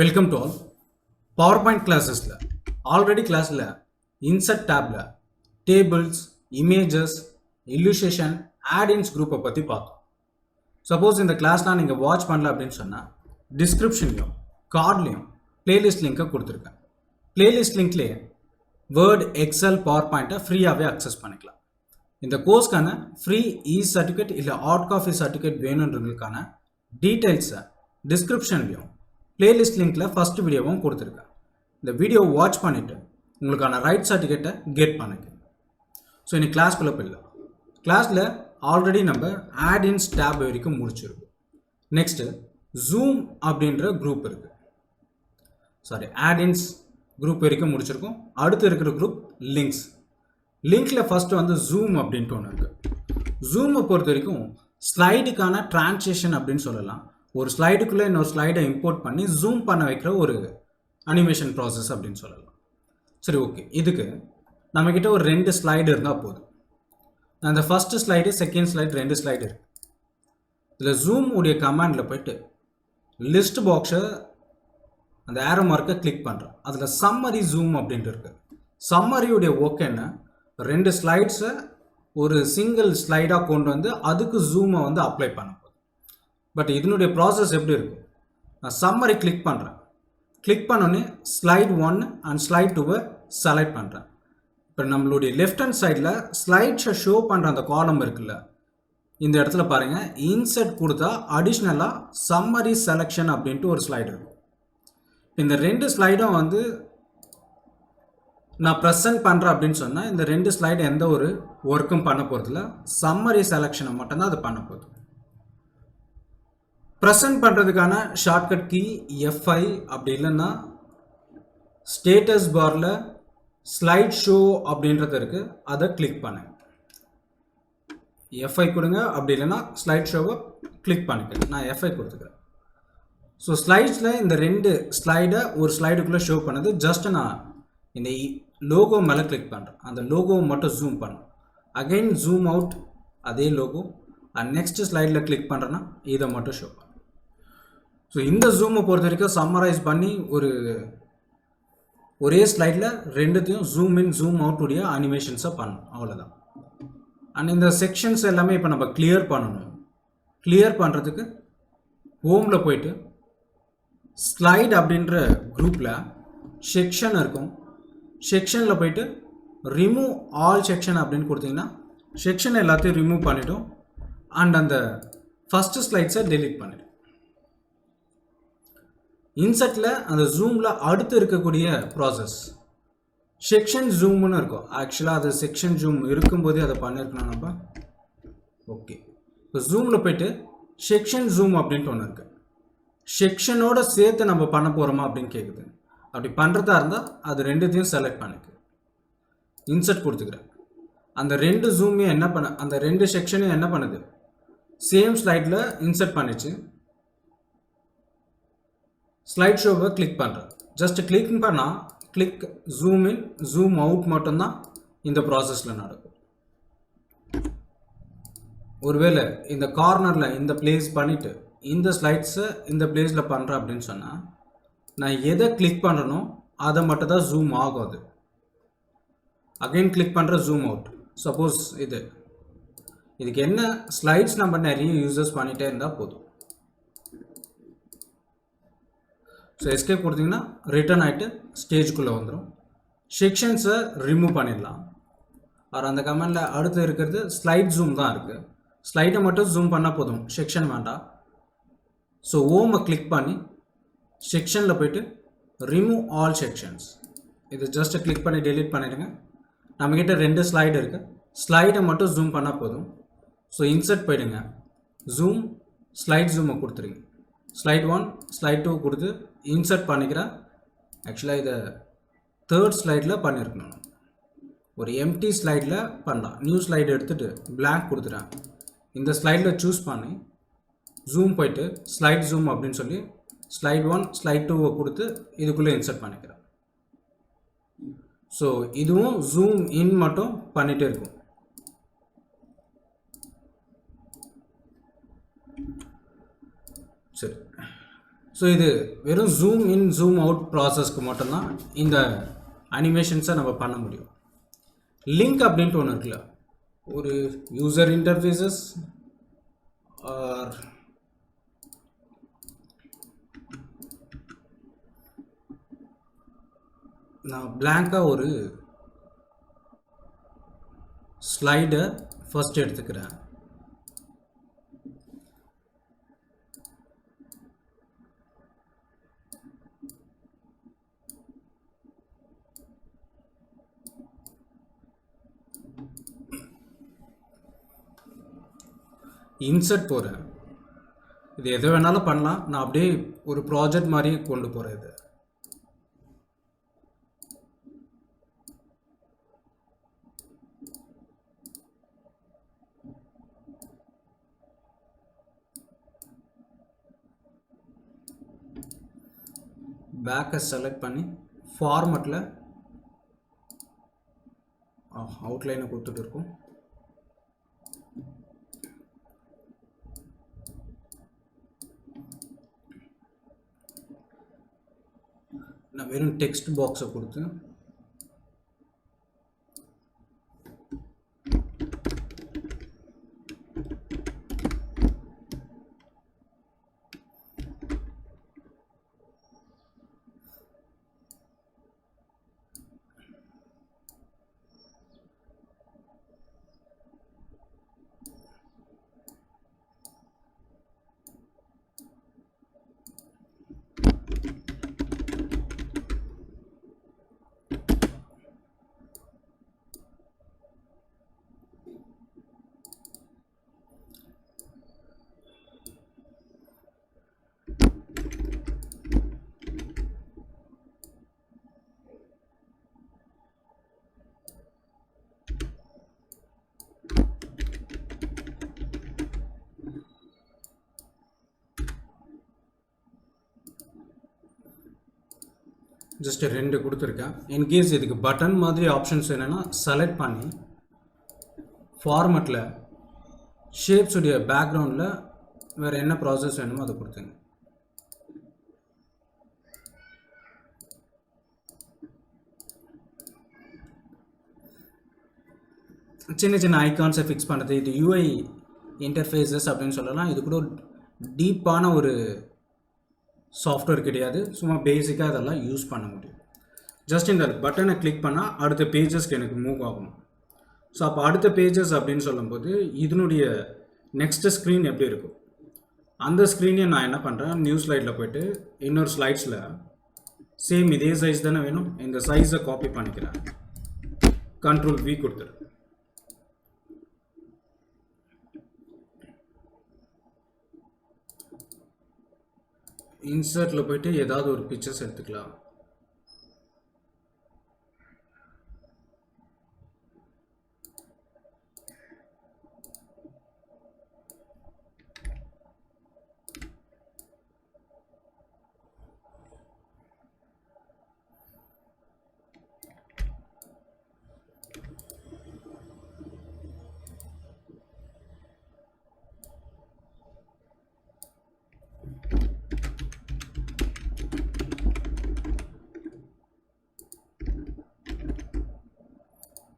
Welcome to all. PowerPoint கிளாஸஸில் already கிளாஸில் insert டேப்பில் டேபிள்ஸ், இமேஜஸ், இல்லுஸ்ட்ரேஷன், ஆட்-இன்ஸ் குரூப்பை பற்றி பார்த்தோம். சப்போஸ் இந்த கிளாஸ்லாம் நீங்கள் வாட்ச் பண்ணல அப்படின்னு சொன்னால் டிஸ்கிரிப்ஷன்லையும் கார்ட்லேயும் பிளேலிஸ்ட் லிங்க்கை கொடுத்துருக்கேன். பிளேலிஸ்ட் லிங்க்லேயே வேர்ட், எக்ஸல், பவர் பாயிண்ட்டை ஃப்ரீயாகவே அக்சஸ் பண்ணிக்கலாம். இந்த கோர்ஸ்க்கான ஃப்ரீ சர்டிஃபிகேட் இல்லை ஹார்ட் காப்பி சர்டிஃபிகேட் வேணுன்றதுக்கான டீட்டெயில்ஸை டிஸ்கிரிப்ஷன்லையும் பிளேலிஸ்ட் லிங்க்கில் ஃபஸ்ட் வீடியோவும் கொடுத்துருக்கேன். இந்த வீடியோவை வாட்ச் பண்ணிவிட்டு உங்களுக்கான ரைட் சர்டிஃபிகேட்டை கெட் பண்ணுங்க. ஸோ இன்னைக்கு கிளாஸ்க்குள்ளே போயிடலாம். கிளாஸில் ஆல்ரெடி நம்ம ஆட்-இன்ஸ் டேப் வரைக்கும் முடிச்சிருக்கோம். நெக்ஸ்ட்டு ஜூம் அப்படின்ற குரூப் இருக்குது. ஆட்-இன்ஸ் குரூப் வரைக்கும் முடிச்சிருக்கோம். அடுத்து இருக்கிற குரூப் லிங்க்ஸ். லிங்க்கில் ஃபஸ்ட்டு வந்து ஜூம் அப்படின்ட்டு ஒன்று இருக்குது. ஜூமை பொறுத்த வரைக்கும் ஸ்லைடுக்கான டிரான்சிஷன் அப்படின்னு சொல்லலாம். ஒரு ஸ்லைடுக்குள்ளே இன்னொரு ஸ்லைடை இம்போர்ட் பண்ணி ஜூம் பண்ண வைக்கிற ஒரு அனிமேஷன் ப்ராசஸ் அப்படின்னு சொல்லலாம். சரி, ஓகே. இதுக்கு நம்மக்கிட்ட ஒரு 2 ஸ்லைடு இருந்தால் போதும். அந்த first slide, second slide, 2 slide இருக்குது. இதில் ஜூம் உடைய கமாண்டில் போய்ட்டு லிஸ்ட் பாக்ஸை அந்த ஏரோ மார்க்கை கிளிக் பண்ணுறேன். அதில் சம்மரி ஜூம் அப்படின்ட்டு இருக்குது. சம்மரியுடைய ஒர்க் என்ன, 2 ஸ்லைட்ஸை ஒரு சிங்கிள் ஸ்லைடாக கொண்டு வந்து அதுக்கு ஜூமை வந்து அப்ளை பண்ண போகுது. பட் இதனுடைய ப்ராசஸ் எப்படி இருக்கும், நான் சம்மரி கிளிக் பண்ணுறேன். கிளிக் பண்ணோன்னே ஸ்லைட் 1 அண்ட் ஸ்லைட் 2 செலக்ட் பண்ணுறேன். இப்போ நம்மளுடைய லெஃப்ட் ஹேண்ட் சைடில் ஸ்லைட்ஸை ஷோ பண்ணுற அந்த காலம் இருக்குல்ல, இந்த இடத்துல பாருங்கள், இன்சர்ட் கொடுத்தா அடிஷ்னலாக சம்மரி செலெக்ஷன் அப்படின்ட்டு ஒரு ஸ்லைடு இருக்கும். இந்த 2 ஸ்லைடும் வந்து நான் ப்ரெசென்ட் பண்ணுறேன் அப்படின்னு சொன்னால் இந்த 2 ஸ்லைடு எந்த ஒரு ஒர்க்கும் பண்ண போகிறதில்ல, சம்மரி செலெக்ஷனை மட்டும்தான் அது பண்ண போகுது. ப்ரெசென்ட் பண்ணுறதுக்கான ஷார்ட்கட் கீ F5, அப்படி இல்லைன்னா ஸ்டேட்டஸ் பாரில் ஸ்லைட் ஷோ அப்படின்றது இருக்குது, அதை கிளிக் பண்ணுங்க. F5 கொடுங்க, அப்படி இல்லைன்னா ஸ்லைட் ஷோவை கிளிக் பண்ணிக்கிறேன். நான் F5 கொடுத்துக்கிறேன். ஸோ ஸ்லைட்ஸில் இந்த 2 ஸ்லைடை ஒரு ஸ்லைடுக்குள்ளே ஷோ பண்ணது. ஜஸ்ட் நான் இந்த லோகோ மேலே கிளிக் பண்ணுறேன். அந்த லோகோவை மட்டும் ஜூம் பண்ணும். அகைன் ஜூம் அவுட், அதே லோகோ. அண்ட் நெக்ஸ்ட் ஸ்லைடில் கிளிக் பண்ணுறேன்னா இதை மட்டும் ஷோ பண்ணும். ஸோ இந்த ஜூமை பொறுத்த வரைக்கும் சம்மரைஸ் பண்ணி ஒரே ஸ்லைடில் 2த்தையும் ஜூம் இன், ஜூம் அவுட் உடைய அனிமேஷன்ஸை பண்ணணும், அவ்வளோதான். அண்ட் இந்த செக்ஷன்ஸ் எல்லாமே இப்போ நம்ம கிளியர் பண்ணணும். கிளியர் பண்ணுறதுக்கு ஹோமில் போயிட்டு ஸ்லைட் அப்படின்ற குரூப்பில் செக்ஷன் இருக்கும். செக்ஷனில் போயிட்டு ரிமூவ் ஆல் செக்ஷன் அப்படின்னு கொடுத்தீங்கன்னா செக்ஷன் எல்லாத்தையும் ரிமூவ் பண்ணிவிடும். அண்ட் அந்த ஃபஸ்ட்டு ஸ்லைட்ஸை டெலீட் பண்ணிவிடும். இன்சர்ட்டில் அந்த ஜூமில் அடுத்து இருக்கக்கூடிய ப்ராசஸ் செக்ஷன் ஜூம்னு இருக்கும். ஆக்சுவலாக அது செக்ஷன் ஜூம் இருக்கும்போதே அதை பண்ணியிருக்கணும் நம்ம. ஓகே, இப்போ ஜூமில் போயிட்டு செக்ஷன் ஜூம் அப்படின்ட்டு ஒன்று இருக்குது. செக்ஷனோட சேர்த்து நம்ம பண்ண போகிறோமா அப்படின்னு கேட்குது. அப்படி பண்ணுறதா இருந்தால் அது 2த்தையும் செலக்ட் பண்ணிக்கு இன்சர்ட் கொடுத்துக்கிறேன். அந்த 2 ஜூமையும் என்ன பண்ண, அந்த 2 செக்ஷனையும் என்ன பண்ணுது, சேம் ஸ்லைடில் இன்சர்ட் பண்ணிச்சு. ஸ்லைட் ஷோவை கிளிக் பண்ணுறேன். ஜஸ்ட் கிளிக் பண்ணால் click zoom in, zoom out மட்டும்தான் இந்த ப்ராசஸில் நடக்கும். ஒருவேளை இந்த கார்னரில் இந்த பிளேஸ் பண்ணிவிட்டு இந்த ஸ்லைட்ஸை இந்த பிளேஸில் பண்ணுறேன் அப்படின்னு சொன்னால் நான் எதை கிளிக் பண்ணுறனோ அதை மட்டும் தான் ஜூம் ஆகும். அது அகைன் கிளிக் பண்ணுற ஜூம் அவுட். சப்போஸ் இதுக்கு என்ன ஸ்லைட்ஸ் நம்ம நிறைய யூசஸ் பண்ணிகிட்டே இருந்தால் போதும். ஸோ எஸ்கேப் கொடுத்தீங்கன்னா ரிட்டர்ன் ஆகிட்டு ஸ்டேஜுக்குள்ளே வந்துடும். செக்ஷன்ஸை ரிமூவ் பண்ணிடலாம். அவர் அந்த கமெண்டில் அடுத்து இருக்கிறது ஸ்லைட் ஜூம் தான் இருக்குது. ஸ்லைடை மட்டும் ஜூம் பண்ணால் போதும், செக்ஷன் வேண்டாம். ஸோ ஓமை கிளிக் பண்ணி செக்ஷனில் போய்ட்டு ரிமூவ் ஆல் செக்ஷன்ஸ், இது ஜஸ்ட் கிளிக் பண்ணி டெலீட் பண்ணிடுங்க. நம்மக்கிட்ட 2 ஸ்லைடு இருக்குது. ஸ்லைடை மட்டும் ஜூம் பண்ணால் போதும். ஸோ இன்சர்ட் போயிடுங்க, ஜூம், ஸ்லைட் ஜூமை கொடுத்துருங்க. ஸ்லைட் 1, ஸ்லைட் 2 கொடுத்து இன்சர்ட் பண்ணிக்கிறேன். ஆக்சுவலாக இதை 3rd ஸ்லைடில் பண்ணியிருக்கணும். ஒரு எம்டி ஸ்லைடில் பண்ணலாம். நியூ ஸ்லைடு எடுத்துகிட்டு பிளாங்க் கொடுத்துட்டேன். இந்த ஸ்லைடில் சூஸ் பண்ணி ஜூம் போயிட்டு ஸ்லைட் ஜூம் அப்படின்னு சொல்லி ஸ்லைட் 1, ஸ்லைட் 2 கொடுத்து இதுக்குள்ளே இன்சர்ட் பண்ணிக்கிறேன். ஸோ இதுவும் ஜூம் இன் மட்டும் பண்ணிகிட்டே இருக்கும். சரி, ஸோ இது வெறும் ஜூம் இன் ஜூம் அவுட் ப்ராசஸ்க்கு மட்டும்தான் இந்த அனிமேஷன்ஸை நம்ம பண்ண முடியும். லிங்க் அப்படின்ட்டு ஒன்று இருக்குல்ல, ஒரு யூசர் இன்டர்ஃபேஸஸ் ஆர் நான் பிளாங்காக ஒரு ஸ்லைடை ஃபர்ஸ்ட் எடுத்துக்கிறேன். இன்சர்ட் போகிறேன். இது எது வேணாலும் பண்ணலாம். நான் அப்படியே ஒரு ப்ராஜெக்ட் மாதிரி கொண்டு போகிறேன். இது பேக்கை செலக்ட் பண்ணி ஃபார்மட்டில் அவுட்லைனை கொடுத்துட்டு இருக்கோம். நான் வெறும் டெக்ஸ்ட் பாக்ஸை கொடுத்து ஜஸ்ட் 2 கொடுத்துருக்கேன். இன்கேஸ் இதுக்கு பட்டன் மாதிரி ஆப்ஷன்ஸ் என்னென்னா செலக்ட் பண்ணி ஃபார்மட்டில் ஷேப்ஸுடைய பேக்ரவுண்டில் வேறு என்ன ப்ராசஸ் வேணுமோ அதை கொடுத்துங்க. சின்ன சின்ன ஐகான்ஸை ஃபிக்ஸ் பண்ணுறது, இது யூஐ இன்டர்ஃபேஸஸ் அப்படின்னு சொல்லலாம். இது கூட டீப்பான ஒரு சாஃப்ட்வேர் கிடையாது, சும்மா பேசிக்காக அதெல்லாம் யூஸ் பண்ண முடியும். ஜஸ்ட் இந்த பட்டனை கிளிக் பண்ணால் அடுத்த பேஜஸ்க்கு எனக்கு மூவ் ஆகணும். ஸோ அப்போ அடுத்த பேஜஸ் அப்படின்னு சொல்லும்போது இதனுடைய நெக்ஸ்ட்டு ஸ்க்ரீன் எப்படி இருக்கும், அந்த ஸ்க்ரீனையும் நான் என்ன பண்ணுறேன், நியூ ஸ்லைடில் போய்ட்டு இன்னொரு ஸ்லைட்ஸில் சேம் இதே சைஸ் தானே வேணும், இந்த சைஸை காப்பி பண்ணிக்கிறேன், Ctrl V கொடுத்துரு. இன்சர்ட்டில் போய்ட்டு ஏதாவது ஒரு பிக்சர்ஸ் எடுத்துக்கலாம்.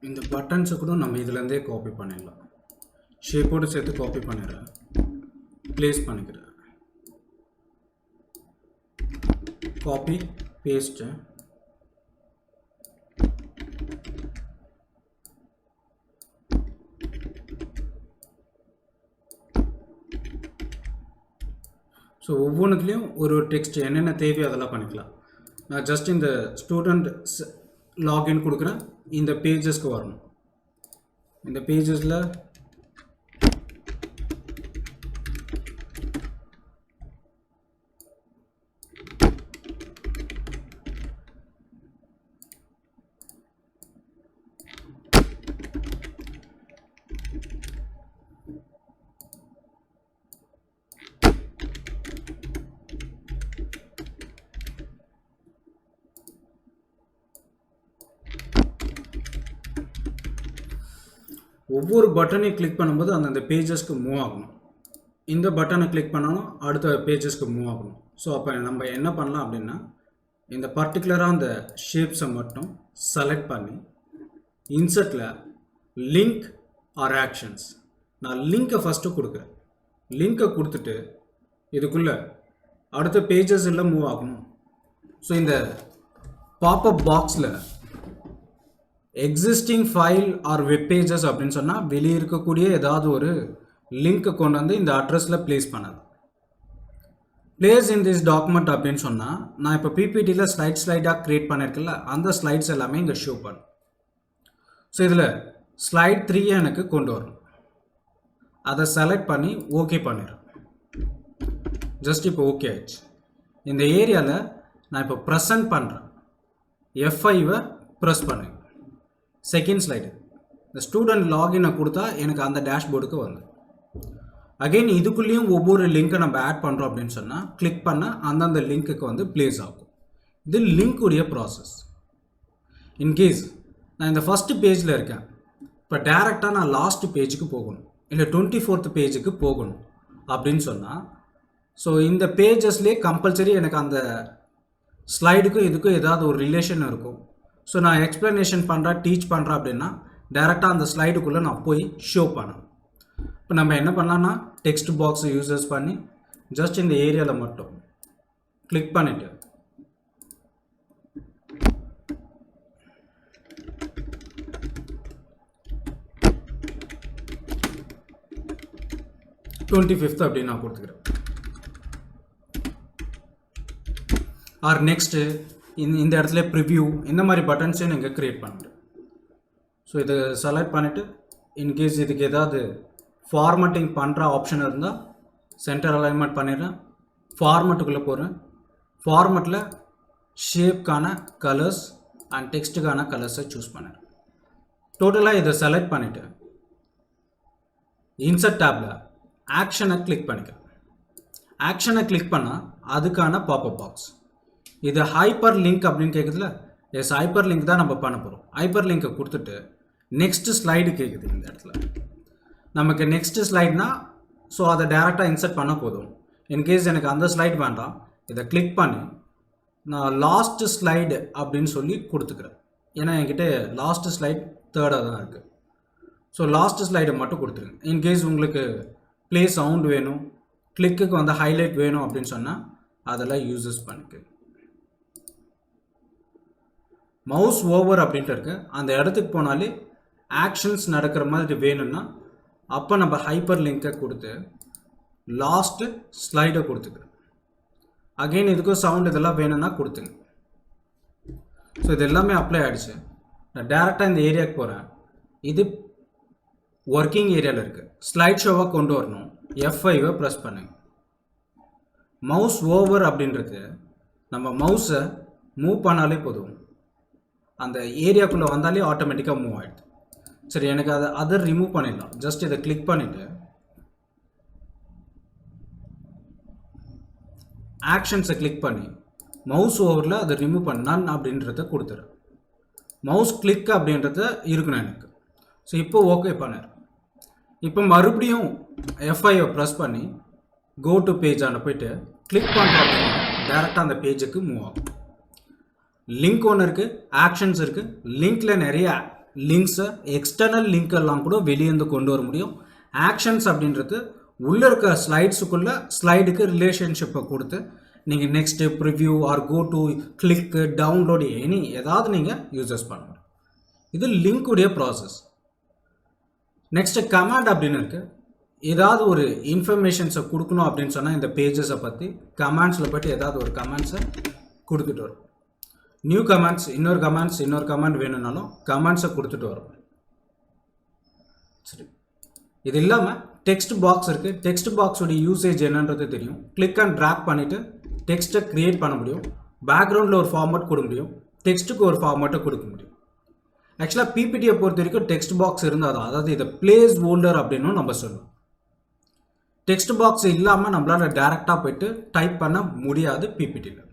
இந்த பட்டன்ஸை கூட நம்ம இதுலேருந்தே காப்பி பண்ணிடலாம். ஷேப்போடு சேர்த்து காப்பி பண்ணிடுறேன், ப்ளேஸ் பண்ணிக்கிறேன், காப்பி பேஸ்ட்டு. ஸோ ஒவ்வொன்றுத்துலேயும் ஒரு டெக்ஸ்ட் என்னென்ன தேவையோ அதெல்லாம் பண்ணிக்கலாம். நான் ஜஸ்ட் இந்த ஸ்டூடெண்ட் லாகின் கொடுக்குறேன், இந்த பேஜஸ்க்கு வரணும். இந்த பேஜஸில் ஒவ்வொரு பட்டனையும் கிளிக் பண்ணும்போது அந்தந்த பேஜஸ்க்கு மூவ் ஆகணும். இந்த பட்டனை கிளிக் பண்ணாலும் அடுத்த பேஜஸ்க்கு மூவ் ஆகணும். ஸோ அப்போ நம்ம என்ன பண்ணலாம் அப்படின்னா இந்த பர்டிகுலராக அந்த ஷேப்ஸை மட்டும் செலக்ட் பண்ணி இன்சர்ட்டில் லிங்க் ஆர் ஆக்ஷன்ஸ், நான் லிங்க்கை ஃபஸ்ட்டு கொடுக்குறேன். லிங்க்கை கொடுத்துட்டு இதுக்குள்ளே அடுத்த பேஜஸ் எல்லாம் மூவ் ஆகணும். ஸோ இந்த பாப்அப் பாக்ஸில் existing file R web pages அப்படின்னு சொன்னால் வெளியே இருக்கக்கூடிய ஏதாவது ஒரு லிங்க்கை கொண்டு வந்து இந்த அட்ரஸில் ப்ளேஸ் பண்ணது. ப்ளேஸ் இன் திஸ் டாக்குமெண்ட் அப்படின்னு சொன்னால் நான் இப்போ பிபிடியில் ஸ்லைடாக க்ரியேட் பண்ணியிருக்கல, அந்த ஸ்லைட்ஸ் எல்லாமே இங்கே ஷோ பண்ணும். ஸோ இதில் ஸ்லைட் 3 எனக்கு கொண்டு வரணும். அதை செலக்ட் பண்ணி ஓகே பண்ணிடுறேன். ஜஸ்ட் இப்போ ஓகே ஆயிடுச்சு. இந்த ஏரியாவில் நான் இப்போ ப்ரெசன்ட் பண்ணுறேன். F5 ப்ரெஸ் பண்ணுங்க. செகண்ட் ஸ்லைடு இந்த ஸ்டூடெண்ட் லாகினை கொடுத்தா எனக்கு அந்த டேஷ்போர்டுக்கு வந்து அகெயின் இதுக்குள்ளேயும் ஒவ்வொரு லிங்க்கை நம்ம ஆட் பண்ணுறோம் அப்படின்னு சொன்னால் கிளிக் பண்ண அந்தந்த லிங்க்குக்கு வந்து ப்ளேஸ் ஆகும். இது லிங்க் உடைய ப்ராசஸ். இன்கேஸ் நான் இந்த ஃபஸ்ட்டு பேஜில் இருக்கேன், இப்போ டேரெக்டாக நான் லாஸ்ட் பேஜுக்கு போகணும் இல்லை 24th பேஜுக்கு போகணும் அப்படின்னு சொன்னால், ஸோ இந்த பேஜஸ்லேயே கம்பல்சரி எனக்கு அந்த ஸ்லைடுக்கும் இதுக்கும் ஏதாவது ஒரு ரிலேஷன் இருக்கும். ஸோ நான் எக்ஸ்ப்ளனேஷன் பண்ணுறேன், டீச் பண்ணுறேன் அப்படின்னா டேரெக்டாக அந்த ஸ்லைடுக்குள்ளே நான் போய் ஷோ பண்ணணும். இப்போ நம்ம என்ன பண்ணலான்னா டெக்ஸ்ட் பாக்ஸை யூசஸ் பண்ணி ஜஸ்ட் இந்த ஏரியாவில் மட்டும் கிளிக் பண்ணிவிட்டு டுவெண்ட்டி அப்படின்னு நான் கொடுத்துக்கிறேன். ஆர் நெக்ஸ்ட்டு இந்த இடத்துல ப்ரிவ்யூ இந்த மாதிரி பட்டன்ஸையும் நீங்கள் க்ரியேட் பண்ணிட்டு, ஸோ இதை செலக்ட் பண்ணிவிட்டு இன்கேஸ் இதுக்கு ஏதாவது ஃபார்மட்டிங் பண்ணுற ஆப்ஷன் இருந்தால் சென்டர் அலைன்மெண்ட் பண்ணிடுறேன். ஃபார்மட்டுக்குள்ளே போகிறேன். ஃபார்மட்டில் ஷேப்க்கான கலர்ஸ் அண்ட் டெக்ஸ்ட்டுக்கான கலர்ஸை சூஸ் பண்ணிடுறேன். டோட்டலாக இதை செலக்ட் பண்ணிவிட்டு இன்சர்ட் டேப்பில் ஆக்ஷனை கிளிக் பண்ணிக்கிறேன். ஆக்ஷனை கிளிக் பண்ணால் அதுக்கான பாப்அப் பாக்ஸ். இது ஹைப்பர் லிங்க் அப்படின்னு கேட்குதுல, எஸ் ஹைப்பர் லிங்க் தான் நம்ம பண்ண போகிறோம். ஹைப்பர் லிங்கை கொடுத்துட்டு நெக்ஸ்ட்டு ஸ்லைடு கேட்குது. இந்த இடத்துல நமக்கு நெக்ஸ்ட்டு ஸ்லைட்னா ஸோ அதை டேரெக்டாக இன்சர்ட் பண்ண போதும். இன்கேஸ் எனக்கு அந்த ஸ்லைட் வேண்டாம், இதை கிளிக் பண்ணி நான் லாஸ்ட்டு ஸ்லைடு அப்படின்னு சொல்லி கொடுத்துக்கிறேன். ஏன்னா என்கிட்ட லாஸ்ட்டு ஸ்லைட் 3rd தான் இருக்குது. ஸோ லாஸ்ட்டு ஸ்லைடை மட்டும் கொடுத்துருங்க. இன்கேஸ் உங்களுக்கு ப்ளே சவுண்ட் வேணும், கிளிக்குக்கு வந்து ஹைலைட் வேணும் அப்படின்னு சொன்னால் அதெல்லாம் யூஸஸ் பண்ணிக்க. மவுஸ் ஓவர் அப்படின்ட்டு இருக்கு, அந்த இடத்துக்கு போனாலே ஆக்ஷன்ஸ் நடக்கிற மாதிரி வேணும்னா அப்போ நம்ம ஹைப்பர் லிங்கை கொடுத்து லாஸ்ட்டு ஸ்லைடை கொடுத்துக்கிறோம். அகெயின் இதுக்கும் சவுண்ட் இதெல்லாம் வேணும்னா கொடுத்துங்க. ஸோ இது எல்லாமே அப்ளை ஆகிடுச்சு. நான் டேரெக்டாக இந்த ஏரியாவுக்கு போகிறேன். இது ஒர்க்கிங் ஏரியாவில் இருக்குது. ஸ்லைட் ஷோவாக கொண்டு வரணும். F5 ப்ரெஸ் பண்ணுங்க. மவுஸ் ஓவர் அப்படின்றது நம்ம மவுஸை மூவ் பண்ணாலே போதும், அந்த ஏரியாக்குள்ளே வந்தாலே ஆட்டோமேட்டிக்காக மூவ் ஆகிடுது. சரி, எனக்கு அதை ரிமூவ் பண்ணிடலாம். ஜஸ்ட் இதை கிளிக் பண்ணிவிட்டு ஆக்ஷன்ஸை கிளிக் பண்ணி மவுஸ் ஓவரில் அதை ரிமூவ் பண்ண நன் அப்படின்றத கொடுத்துரு. மவுஸ் கிளிக் அப்படின்றத இருக்கணும் எனக்கு. ஸோ இப்போ ஓகே பண்ணு. இப்போ மறுபடியும் F5 ப்ரெஸ் பண்ணி கோ டு பேஜ் ஆன போயிட்டு கிளிக் பண்ணுறோம் அப்படின்னா டேரெக்டாக அந்த பேஜுக்கு மூவ் ஆகும். லிங்க் ஒன்று இருக்குது, ஆக்ஷன்ஸ் இருக்குது. லிங்க்கில் நிறைய லிங்க்ஸை எக்ஸ்டர்னல் லிங்க்கெல்லாம் கூட வெளியேந்து கொண்டு வர முடியும். ஆக்ஷன்ஸ் அப்படின்றது உள்ளே இருக்க ஸ்லைட்ஸுக்குள்ளே ஸ்லைடுக்கு ரிலேஷன்ஷிப்பை கொடுத்து நீங்கள் next preview or go to click download ஏதாவது நீங்கள் யூசஸ் பண்ண முடியும். இது லிங்க்குடைய ப்ராசஸ். நெக்ஸ்ட்டு கமாண்ட் அப்படின்னு இருக்குது. ஏதாவது ஒரு இன்ஃபர்மேஷன்ஸை கொடுக்கணும் அப்படின்னு சொன்னால் இந்த பேஜஸை பற்றி கமாண்ட்ஸில் போய்ட்டு ஏதாவது ஒரு கமாண்ட்ஸை கொடுத்துட்டு வரும். நியூ கமாண்ட்ஸ், இன்னொரு கமாண்ட் வேணும்னாலும் கமாண்ட்ஸை கொடுத்துட்டு வரும். சரி, இது இல்லாமல் டெக்ஸ்ட் பாக்ஸ் இருக்குது. டெக்ஸ்ட் பாக்ஸோடைய யூசேஜ் என்னன்றது தெரியும். கிளிக் அண்ட் ட்ராக் பண்ணிவிட்டு டெக்ஸ்ட்டை க்ரியேட் பண்ண முடியும். பேக்ரவுண்டில் ஒரு ஃபார்மேட் கொடுக்க முடியும். டெக்ஸ்ட்டுக்கு ஒரு ஃபார்மேட்டை கொடுக்க முடியும். ஆக்சுவலாக பிபிடியை பொறுத்த வரைக்கும் டெக்ஸ்ட் பாக்ஸ் இருந்தால் தான், அதாவது இதை பிளேஸ் ஹோல்டர் அப்படின்னு நம்ம சொல்லுவோம். டெக்ஸ்ட் பாக்ஸ் இல்லாமல் நம்மளால் டேரெக்டாக போய்ட்டு டைப் பண்ண முடியாது பிபிடியில்.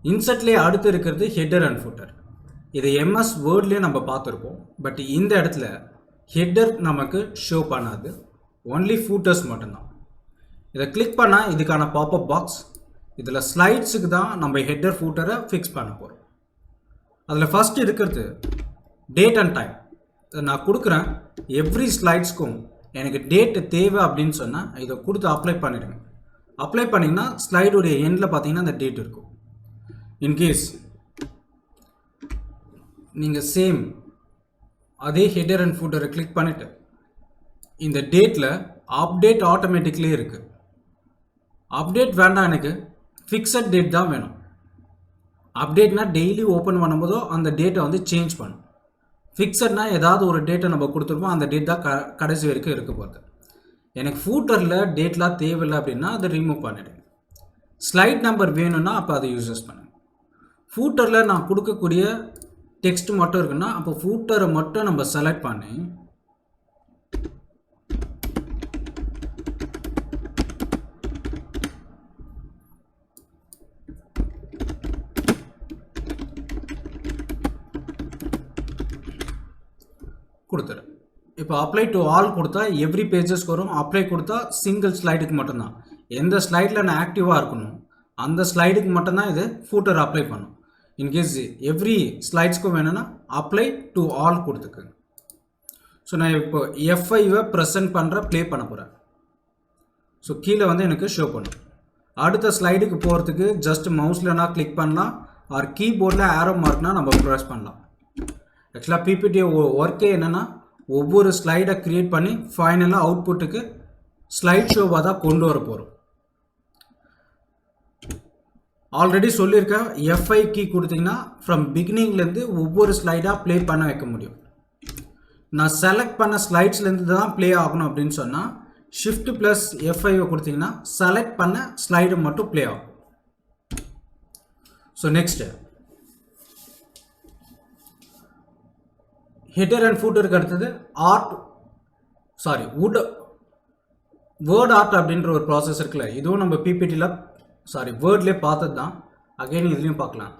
இன்சர்ட்லேயே அடுத்து இருக்கிறது ஹெட்டர் அண்ட் ஃபுட்டர். இது எம்எஸ் வேர்ட்லேயே நம்ம பார்த்துருப்போம். பட் இந்த இடத்துல ஹெட்டர் நமக்கு ஷோ பண்ணாது. ஒன்லி ஃபூட்டர்ஸ் மட்டும்தான். இதை கிளிக் பண்ணால் இதுக்கான பாப்அப் பாக்ஸ். இதில் ஸ்லைட்ஸுக்கு தான் நம்ம ஹெட்டர் ஃபூட்டரை ஃபிக்ஸ் பண்ண போகிறோம். அதில் ஃபஸ்ட் இருக்கிறது டேட் அண்ட் டைம். நான் கொடுக்குறேன். எவ்ரி ஸ்லைட்ஸ்க்கும் எனக்கு டேட்டு தேவை அப்படின்னு சொன்னால் இதை கொடுத்து அப்ளை பண்ணிடுங்க. அப்ளை பண்ணிங்கன்னா ஸ்லைடுடைய எண்டில் பார்த்தீங்கன்னா அந்த டேட் இருக்கும். இன்கேஸ் நீங்கள் சேம் அதே ஹெட்டர் அண்ட் ஃபூட்டரை கிளிக் பண்ணிவிட்டு இந்த டேட்டில் அப்டேட் ஆட்டோமேட்டிக்லேயே இருக்குது. அப்டேட் வேண்டாம், எனக்கு ஃபிக்ஸட் டேட் தான் வேணும். அப்டேட்னா டெய்லி ஓப்பன் பண்ணும்போதோ அந்த டேட்டை வந்து சேஞ்ச் பண்ணும். ஃபிக்ஸட்னா ஏதாவது ஒரு டேட்டை நம்ம கொடுத்துருப்போம், அந்த டேட் தான் கடைசி வரைக்கும் இருக்க போகுது. எனக்கு ஃபூட்டரில் டேட்லாம் தேவையில்லை அப்படின்னா அதை ரிமூவ் பண்ணிவிடுங்க. ஸ்லைட் நம்பர் வேணும்னா அப்போ அதை யூஸஸ் பண்ணுங்கள். ஃபூட்டரில் நான் கொடுக்கக்கூடிய டெக்ஸ்ட் மட்டும் இருக்குன்னா அப்போ ஃபூட்டரை மட்டும் நம்ம செலக்ட் பண்ணி கொடுத்துரு. இப்போ அப்ளை டு ஆல் கொடுத்தா எவ்ரி பேஜஸ்க்கு வரும். அப்ளை கொடுத்தா சிங்கிள் ஸ்லைடுக்கு மட்டும்தான். எந்த ஸ்லைடில் நான் ஆக்டிவாக இருக்கணும் அந்த ஸ்லைடுக்கு மட்டும்தான் இது ஃபூட்டர் அப்ளை பண்ணும். இன்கேஸ் எவ்ரி ஸ்லைட்ஸ்க்கும் வேணும்னா அப்ளை டு ஆல் கொடுத்துக்குங்க. ஸோ நான் இப்போ F5 ப்ரெசென்ட் ப்ளே பண்ண போகிறேன். ஸோ கீழே வந்து எனக்கு ஷோ பண்ணும். அடுத்த ஸ்லைடுக்கு போகிறதுக்கு ஜஸ்ட் மவுஸில் நான் கிளிக் பண்ணலாம், ஆர் கீபோர்டில் ஆரோ மார்க்னா நம்ம ப்ரெஸ் பண்ணலாம். ஆக்சுவலாக பிபிடி ஒர்க்கே என்னென்னா ஒவ்வொரு ஸ்லைடை க்ரியேட் பண்ணி ஃபைனலாக அவுட்புட்டுக்கு ஸ்லைட் ஷோவாக தான் கொண்டு வர போகிறோம். ஆல்ரெடி சொல்லியிருக்கேன், F5 கீ கொடுத்தீங்கன்னா ஃப்ரம் பிகினிங்லேருந்து ஒவ்வொரு ஸ்லைடாக ப்ளே பண்ண வைக்க முடியும். நான் செலக்ட் பண்ண ஸ்லைட்ஸ்லேருந்து தான் ப்ளே ஆகணும் அப்படின்னு சொன்னால் ஷிஃப்ட் ப்ளஸ் F5 கொடுத்தீங்கன்னா செலக்ட் பண்ண ஸ்லைடு மட்டும் ப்ளே ஆகும். ஸோ நெக்ஸ்ட்டு ஹெட்டர் அண்ட் ஃபூட்டருக்கு அடுத்தது வேர்ட் ஆர்ட் அப்படின்ற ஒரு ப்ராசஸ் இருக்குல்ல, இதுவும் நம்ம பிபிடியில் வேர்ட்லேயே பார்த்தது தான். அகைன் இதுலேயும் பார்க்கலாம்.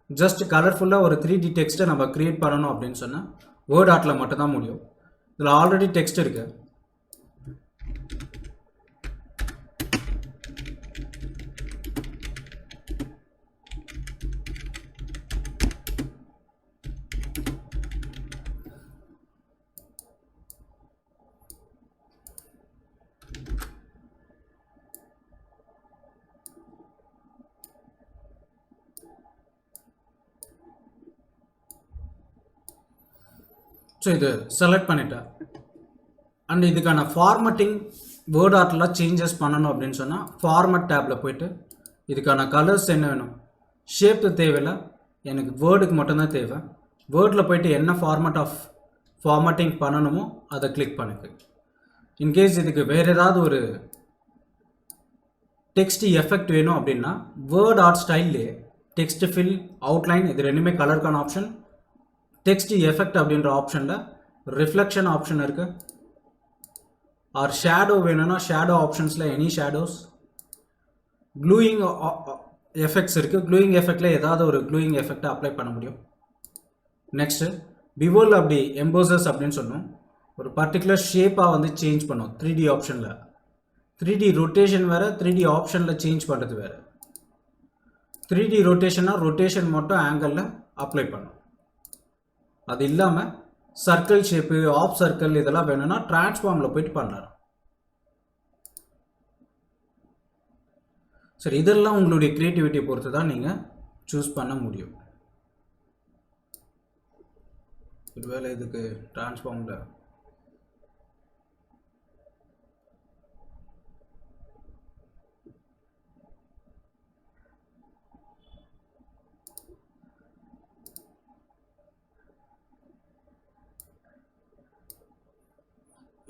ஜஸ்ட் கலர்ஃபுல்லாக ஒரு 3D டெக்ஸ்ட்டை நம்ம க்ரியேட் பண்ணணும் அப்படின்னு சொன்னால் வேர்ட் ஆர்ட்டில் மட்டும்தான் முடியும். இதில் ஆல்ரெடி டெக்ஸ்ட் இருக்கு. ஸோ இது செலக்ட் பண்ணிட்டேன். அண்ட் இதுக்கான ஃபார்மட்டிங் வேர்ட் ஆர்ட்லாம் சேஞ்சஸ் பண்ணணும் அப்படின்னு சொன்னால் ஃபார்மட் டேப்பில் போய்ட்டு இதுக்கான கலர்ஸ் என்ன வேணும், ஷேப்பு தேவையில்லை, எனக்கு வேர்டுக்கு மட்டும்தான் தேவை. வேர்டில் போய்ட்டு என்ன ஃபார்மட்டிங் பண்ணணுமோ அதை கிளிக் பண்ணிக்கு. இன்கேஸ் இதுக்கு வேறு ஏதாவது ஒரு டெக்ஸ்ட் எஃபெக்ட் வேணும் அப்படின்னா வேர்ட் ஆர்ட் ஸ்டைல்லே டெக்ஸ்ட் ஃபில், அவுட்லைன் இது ரெண்டுமே கலருக்கான ஆப்ஷன். டெக்ஸ்ட் எஃபெக்ட் அப்படின்ற ஆப்ஷனில் ரிஃப்ளெக்ஷன் ஆப்ஷன் இருக்குது. ஆர் ஷேடோ வேணும்னா ஷேடோ ஆப்ஷன்ஸில் எனி ஷேடோஸ். க்ளூயிங் எஃபெக்ட்ஸ் இருக்குது. க்ளூயிங் எஃபெக்டில் ஏதாவது ஒரு க்ளூயிங் எஃபெக்டை அப்ளை பண்ண முடியும். நெக்ஸ்ட்டு பிவோல் அப்படி எம்போசர்ஸ் அப்படின்னு சொன்னோம். ஒரு பர்டிகுலர் ஷேப்பாக வந்து சேஞ்ச் பண்ணோம் 3D ஆப்ஷனில். 3D ரொட்டேஷன் வேறு, 3D ஆப்ஷனில் சேஞ்ச் பண்ணுறது வேறு. 3D ரொட்டேஷனாக ரொட்டேஷன் மட்டும் ஆங்கிளில் அப்ளை பண்ணும். அது இல்லாமல் சர்க்கிள் ஷேப்பு, ஆஃப் சர்க்கிள் இதெல்லாம் வேணும்னா டிரான்ஸ்ஃபார்மில் போயிட்டு பண்ணலாம். சரி, இதெல்லாம் உங்களுடைய க்ரியேட்டிவிட்டியை பொறுத்து தான் நீங்கள் சூஸ் பண்ண முடியும். ஒருவேளை இதுக்கு டிரான்ஸ்ஃபார்மில்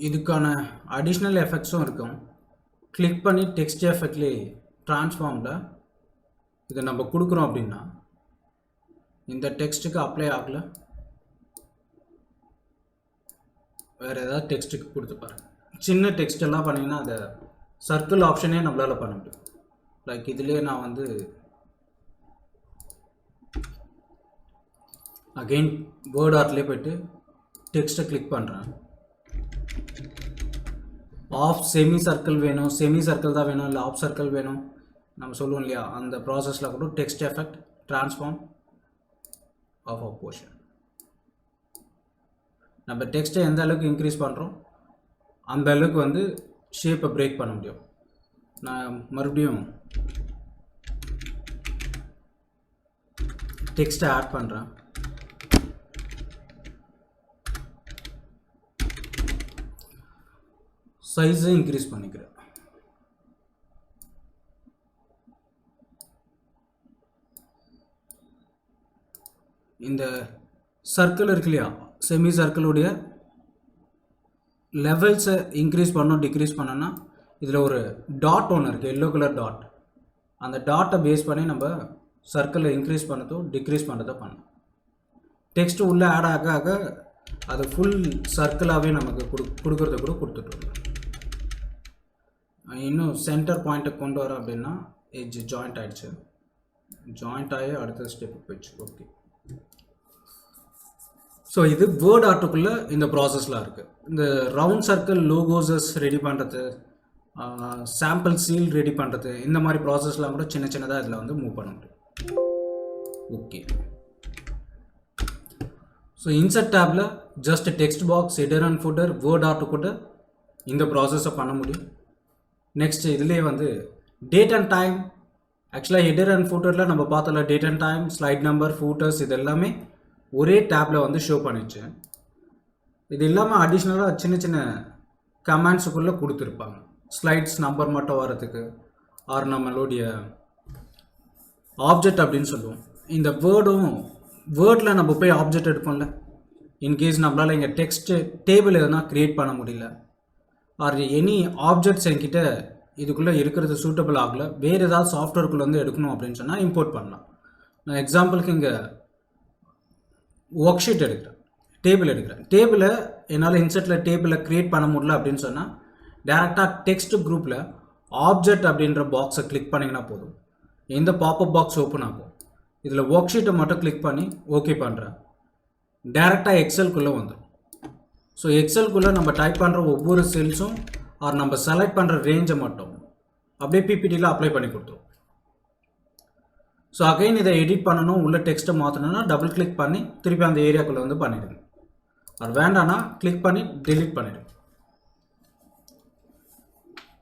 இதுக்கான அடிஷ்னல் எஃபெக்ட்ஸும் இருக்கும். கிளிக் பண்ணி டெக்ஸ்ட் எஃபெக்ட்லேயே டிரான்ஸ்ஃபார்மில் இதை நம்ம கொடுக்குறோம் அப்படின்னா இந்த டெக்ஸ்ட்டுக்கு அப்ளை ஆகலை, வேறு ஏதாவது டெக்ஸ்ட்டுக்கு கொடுத்து பாருங்கள். சின்ன டெக்ஸ்ட் எல்லாம் பண்ணிங்கன்னா அதை சர்க்கிள் ஆப்ஷனே நம்மளால் பண்ண முடியும். லைக் இதுலேயே நான் வந்து அகெயின் வேர்ட் ஆர்ட்லேயே போய்ட்டு டெக்ஸ்ட்டை கிளிக் பண்ணுறேன். ஆஃப் செமி சர்க்கிள் வேணும், செமி சர்க்கிள் தான் வேணும், இல்லை ஆஃப் சர்க்கிள் வேணும் நம்ம சொல்லுவோம் இல்லையா, அந்த ப்ராசஸில் கூட text effect transform of a portion. நம்ம டெக்ஸ்ட்டை எந்த அளவுக்கு இன்க்ரீஸ் பண்ணுறோம் அந்த அளவுக்கு வந்து ஷேப்பை பிரேக் பண்ண முடியும். நான் மறுபடியும் டெக்ஸ்ட்டை ஆட் பண்ணுறேன். சைஸை இன்க்ரீஸ் பண்ணிக்கிறேன். இந்த சர்க்கிள் இருக்கு இல்லையா, செமி சர்க்கிளுடைய லெவல்ஸை இன்க்ரீஸ் பண்ணோம் டிக்ரீஸ் பண்ணோன்னா இதில் ஒரு டாட் ஒன்று இருக்குது, எல்லோ கலர் டாட். அந்த டாட்டை பேஸ் பண்ணி நம்ம சர்க்கிளை இன்க்ரீஸ் பண்ணதோ டிக்ரீஸ் பண்ணுறதோ பண்ணணும். டெக்ஸ்ட் உள்ளே ஆட் ஆக ஆக அது ஃபுல் சர்க்கிளாகவே நமக்கு கொடுக்குறத கூட கொடுத்துட்டு. இன்னும் சென்டர் பாயிண்ட்டை கொண்டு வரோம் அப்படின்னா எட்ஜ் ஜாயிண்ட் ஆகிடுச்சு, ஜாயிண்ட் ஆகி அடுத்த ஸ்டெப்புக்கு போயிடுச்சு. ஓகே, ஸோ இது வேர்ட் ஆர்ட்டுக்குள்ளே இந்த ப்ராசஸ்லாம் இருக்குது. இந்த ரவுண்ட் சர்க்கிள் லோகோஸஸ் ரெடி பண்ணுறது, சாம்பிள் சீல் ரெடி பண்ணுறது, இந்த மாதிரி ப்ராசஸ்லாம் கூட சின்ன சின்னதாக இதில் வந்து மூவ் பண்ண முடியும். ஓகே, ஸோ இன்சர்ட் டேப்பில் just text box, header and footer, word art கூட இந்த ப்ராசஸை பண்ண முடியும். நெக்ஸ்ட் இதுலேயே வந்து டேட் அண்ட் டைம். ஆக்சுவலாக ஹெடர் அண்ட் ஃபுட்டரில் நம்ம பார்த்தோம்ல, date and time, slide number, footers, இது எல்லாமே ஒரே டேப்பில் வந்து ஷோ பண்ணிச்சு. இது இல்லாமல் அடிஷ்னலாக சின்ன சின்ன கமெண்ட்ஸுக்குள்ளே கொடுத்துருப்பாங்க, ஸ்லைட்ஸ் நம்பர் மட்டும் வரதுக்கு, ஆர் நம்மளுடைய ஆப்ஜெக்ட் அப்படின்னு சொல்லுவோம். இந்த வேர்டில் நம்ம போய் ஆப்ஜெக்ட் எடுப்போம்ல, இன்கேஸ் நம்மளால் இங்கே டெக்ஸ்ட்டு டேபிள் எதுனா க்ரியேட் பண்ண முடியல, ஆர் எனி ஆப்ஜெக்ட்ஸ் என்கிட்ட இதுக்குள்ளே இருக்கிறது சூட்டபிள் ஆகலை, வேறு ஏதாவது சாஃப்ட்வேருக்குள்ளே வந்து எடுக்கணும் அப்படின்னு சொன்னால் இம்போர்ட் பண்ணலாம். நான் எக்ஸாம்பிளுக்கு இங்கே ஒர்க் ஷீட் எடுக்கிறேன், டேபிள் எடுக்கிறேன். டேபிளை என்னால் இன்சர்ட்டில் டேபிளை க்ரியேட் பண்ண முடியல அப்படின்னு சொன்னால் டேரெக்டாக டெக்ஸ்ட் குரூப்பில் ஆப்ஜெக்ட் அப்படின்ற பாக்ஸை கிளிக் பண்ணிங்கன்னா போதும், இந்த பாப்அப் பாக்ஸ் ஓப்பன் ஆகும். இதில் ஒர்க் ஷீட்டை மட்டும் கிளிக் பண்ணி ஓகே பண்ணுறேன், டேரெக்டாக எக்ஸலுக்குள்ளே வந்துடும். ஸோ எக்ஸலுக்குள்ளே நம்ம டைப் பண்ணுற ஒவ்வொரு செல்ஸும் ஆர் நம்ம செலக்ட் பண்ணுற ரேஞ்சை மட்டும் அப்படியே பிபிடியில் அப்ளை பண்ணி கொடுத்துரும். ஸோ அகைன் இதை எடிட் பண்ணணும், உள்ள டெக்ஸ்ட்டை மாற்றணும்னா டபுள் கிளிக் பண்ணி திருப்பி அந்த ஏரியாக்குள்ளே வந்து பண்ணிடுங்க. அது வேண்டாம்னா கிளிக் பண்ணி டெலீட் பண்ணிவிடுங்க.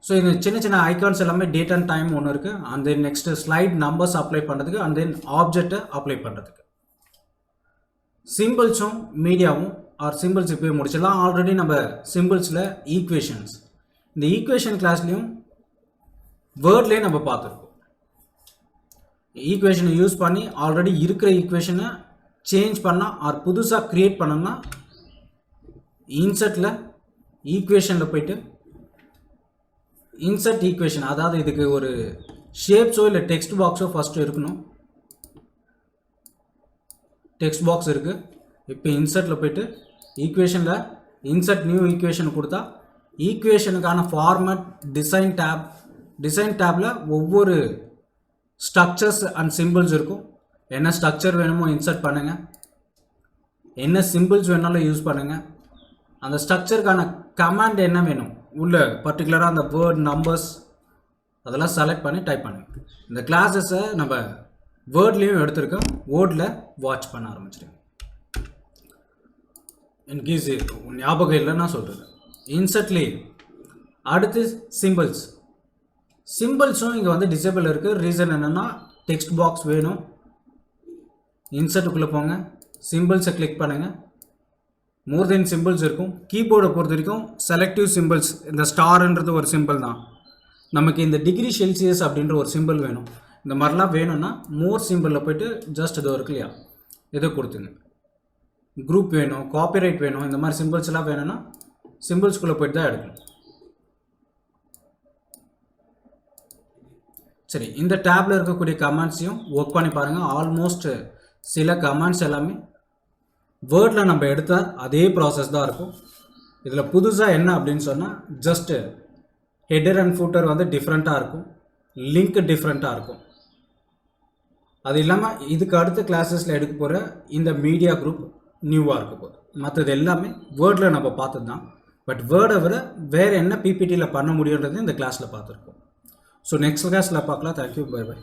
ஸோ இது சின்ன சின்ன ஐகான்ஸ் எல்லாமே டேட் அண்ட் டைம் ஒன்று இருக்குது, and then next slide numbers apply பண்ணுறதுக்கு, அண்ட் தென் ஆப்ஜெக்டை அப்ளை பண்ணுறதுக்கு. சிம்பிள்ஸும் மீடியாவும் ஆர் சிம்பிள்ஸ் இப்போயே முடிச்சிடலாம். ஆல்ரெடி நம்ம சிம்பிள்ஸில் ஈக்குவேஷன்ஸ், இந்த ஈக்குவேஷன் கிளாஸ்லேயும் வேர்ட்லேயே நம்ம பார்த்துருக்கோம். ஈக்குவேஷனை யூஸ் பண்ணி ஆல்ரெடி இருக்கிற ஈக்குவேஷனை சேஞ்ச் பண்ணால் ஆர் புதுசாக க்ரியேட் பண்ணோம்னா இன்சர்ட்டில் ஈக்குவேஷனில் போய்ட்டு இன்சர்ட் ஈக்குவேஷன், அதாவது இதுக்கு ஒரு ஷேப்ஸோ இல்லை டெக்ஸ்ட் பாக்ஸோ ஃபஸ்ட்டு இருக்கணும். டெக்ஸ்ட் பாக்ஸ் இருக்குது, இப்போ இன்சர்ட்டில் போய்ட்டு ஈக்குவேஷனில் இன்சர்ட் நியூ ஈக்குவேஷன் கொடுத்தா ஈக்குவேஷனுக்கான ஃபார்மேட், டிசைன் டேப்பில் ஒவ்வொரு ஸ்ட்ரக்சர்ஸ் அண்ட் சிம்பிள்ஸ் இருக்கும். என்ன ஸ்ட்ரக்சர் வேணுமோ இன்சர்ட் பண்ணுங்கள், என்ன சிம்பிள்ஸ் வேணாலும் யூஸ் பண்ணுங்கள், அந்த ஸ்ட்ரக்சருக்கான கமாண்ட் என்ன வேணும் உள்ள பர்டிகுலராக அந்த வேர்ட் நம்பர்ஸ் அதெல்லாம் செலக்ட் பண்ணி டைப் பண்ணுங்கள். இந்த கிளாஸஸை நம்ம வேர்ட்லேயும் எடுத்துருக்கோம், வேர்டில் வாட்ச் பண்ண ஆரம்பிச்சிடுங்க. இன்கேஸ் ஞாபகம் இல்லைன்னா சொல்கிறது. இன்சர்ட்லேயே அடுத்து சிம்பிள்ஸும் இங்கே வந்து டிசேபிள் இருக்குது. ரீசன் என்னென்னா டெக்ஸ்ட் பாக்ஸ் வேணும். இன்சர்ட்டுக்குள்ளே போங்க, சிம்பிள்ஸை கிளிக் பண்ணுங்கள், மோர் தென் சிம்பிள்ஸ் இருக்கும். கீபோர்டை பொறுத்த வரைக்கும் செலக்டிவ் சிம்பிள்ஸ், இந்த ஸ்டார்ன்றது ஒரு சிம்பிள் தான். நமக்கு இந்த டிகிரி செல்சியஸ் அப்படின்ற ஒரு சிம்பிள் வேணும். இந்த மாதிரிலாம் வேணும்னா மோர் சிம்பிளில் போய்ட்டு ஜஸ்ட் இதோ இருக்கு இல்லையா, இதை கொடுத்துங்க. குரூப் வேணும், காப்பிரைட் வேணும், இந்த மாதிரி சிம்பிள்ஸ் எல்லாம் வேணும்னா சிம்பிள்ஸ்குள்ளே போய்ட்டு தான் எடுக்கணும். சரி, இந்த டேப்பில் இருக்கக்கூடிய கமெண்ட்ஸையும் ஒர்க் பண்ணி பாருங்கள். ஆல்மோஸ்ட் சில கமெண்ட்ஸ் எல்லாமே வேர்டில் நம்ம எடுத்தால் அதே ப்ராசஸ் தான் இருக்கும். இதில் புதுசாக என்ன அப்படின்னு சொன்னால் ஜஸ்ட்டு ஹெடர் அண்ட் ஃபூட்டர் வந்து டிஃப்ரெண்ட்டாக இருக்கும், லிங்க் டிஃப்ரெண்ட்டாக இருக்கும். அது இல்லாமல் இதுக்கு அடுத்த கிளாஸஸில் எடுக்க போகிற இந்த மீடியா குரூப் நியூவாக இருக்க போகுது. மற்றது எல்லாமே வேர்டில் நம்ம பார்த்தது தான். பட் வேர்டை விட வேறு என்ன பிபிடியில் பண்ண முடியுன்றது இந்த கிளாஸில் பார்த்துருக்கோம். ஸோ நெக்ஸ்ட் கிளாஸில் பார்க்கலாம். Thank you, bye by.